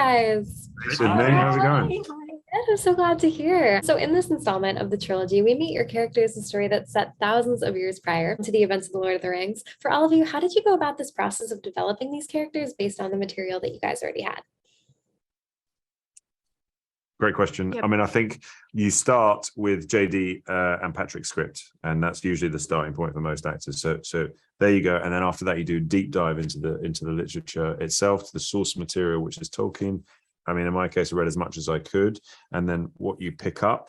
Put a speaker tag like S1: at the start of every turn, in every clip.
S1: guys.
S2: Sydney, how's it going?
S1: Good, I'm so glad to hear. So in this installment of the trilogy, we meet your characters, a story that's set thousands of years prior to the events of the Lord of the Rings. For all of you, how did you go about this process of developing these characters based on the material that you guys already had?
S2: Great question.
S3: Yep.
S2: I mean, I think you start with JD and Patrick's script, and that's usually the starting point for most actors. So there you go. And then after that, you do deep dive into the literature itself, to the source material, which is Tolkien. I mean, in my case, I read as much as I could, and then what you pick up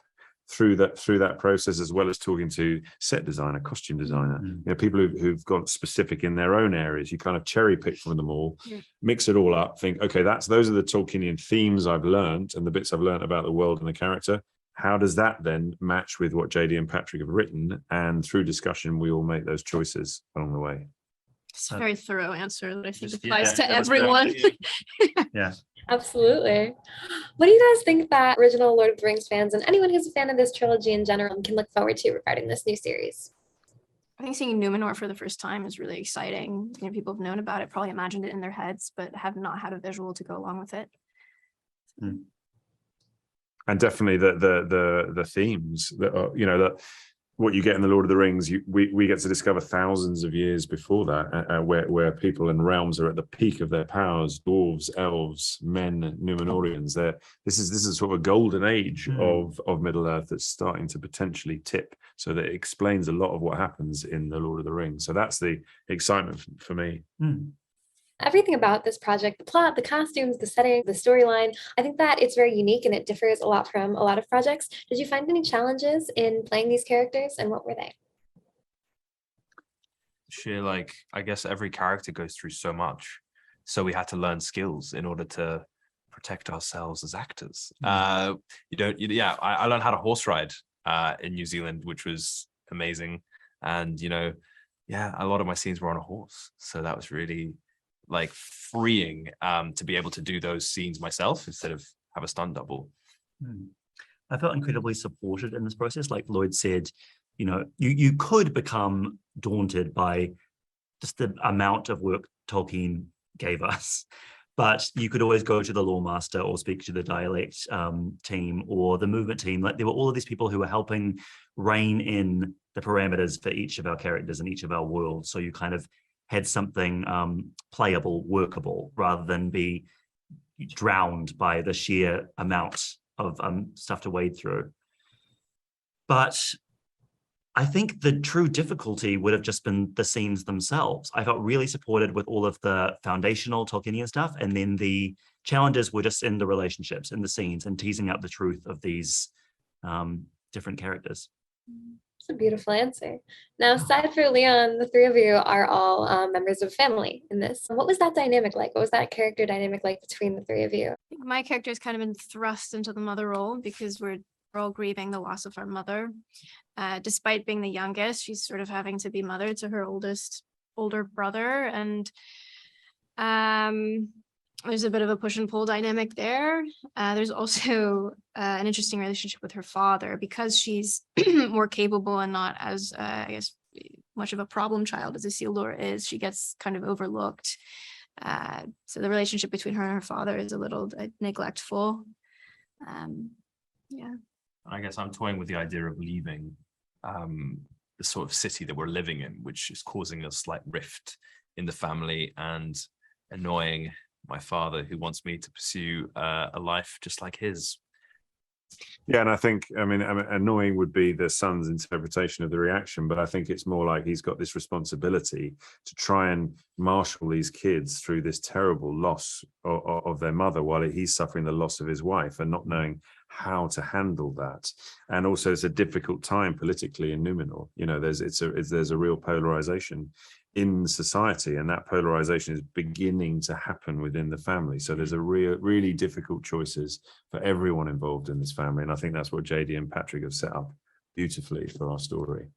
S2: through that process, as well as talking to set designer, costume designer, people who've got specific in their own areas. You kind of cherry pick from them all, mix it all up, think, okay, those are the Tolkienian themes I've learned and the bits I've learned about the world and the character. How does that then match with what JD and Patrick have written? And through discussion, we all make those choices along the way.
S3: It's a very thorough answer that I think
S4: Just-
S3: applies to
S4: yeah, that was
S3: everyone.
S4: Yeah.
S1: Absolutely. What do you guys think that original Lord of the Rings fans and anyone who's a fan of this trilogy in general can look forward to regarding this new series?
S3: I think seeing Numenor for the first time is really exciting. You know, people have known about it, probably imagined it in their heads, but have not had a visual to go along with it.
S2: And definitely the themes that are, that what you get in the Lord of the Rings, we get to discover thousands of years before that, where people and realms are at the peak of their powers: dwarves, elves, men, Numenorians. This is sort of a golden age of Middle Earth that's starting to potentially tip, so that it explains a lot of what happens in the Lord of the Rings. So that's the excitement for me.
S1: Everything about this project, the plot, the costumes, the setting, the storyline, I think that it's very unique and it differs a lot from a lot of projects. Did you find any challenges in playing these characters, and what were they?
S5: I guess every character goes through so much. So we had to learn skills in order to protect ourselves as actors. I learned how to horse ride in New Zealand, which was amazing. And, a lot of my scenes were on a horse. So that was really freeing to be able to do those scenes myself instead of have a stunt double.
S4: I felt incredibly supported in this process. Like Lloyd said, you could become daunted by just the amount of work Tolkien gave us, but you could always go to the lore master or speak to the dialect team or the movement team. Like, there were all of these people who were helping rein in the parameters for each of our characters and each of our worlds. So you kind of had something playable, workable, rather than be drowned by the sheer amount of stuff to wade through. But I think the true difficulty would have just been the scenes themselves. I felt really supported with all of the foundational Tolkienian stuff, and then the challenges were just in the relationships, in the scenes, and teasing out the truth of these different characters.
S1: It's a beautiful answer. Now, aside for Leon, the three of you are all members of family in this. What was that dynamic like? What was that character dynamic like between the three of you?
S3: I think my character has kind of been thrust into the mother role because we're all grieving the loss of our mother. Despite being the youngest, she's sort of having to be mother to her older brother. And there's a bit of a push and pull dynamic there. There's also an interesting relationship with her father, because she's more capable and not as, much of a problem child as Isildur is. She gets kind of overlooked. So the relationship between her and her father is a little neglectful.
S5: I guess I'm toying with the idea of leaving the sort of city that we're living in, which is causing a slight rift in the family and annoying my father, who wants me to pursue a life just like his.
S2: Yeah, and I think, annoying would be the son's interpretation of the reaction, but I think it's more like he's got this responsibility to try and marshal these kids through this terrible loss of their mother, while he's suffering the loss of his wife and not knowing how to handle that. And also, it's a difficult time politically in Numenor. There's a real polarization in society, and that polarization is beginning to happen within the family. So there's a really difficult choices for everyone involved in this family, and I think that's what JD and Patrick have set up beautifully for our story.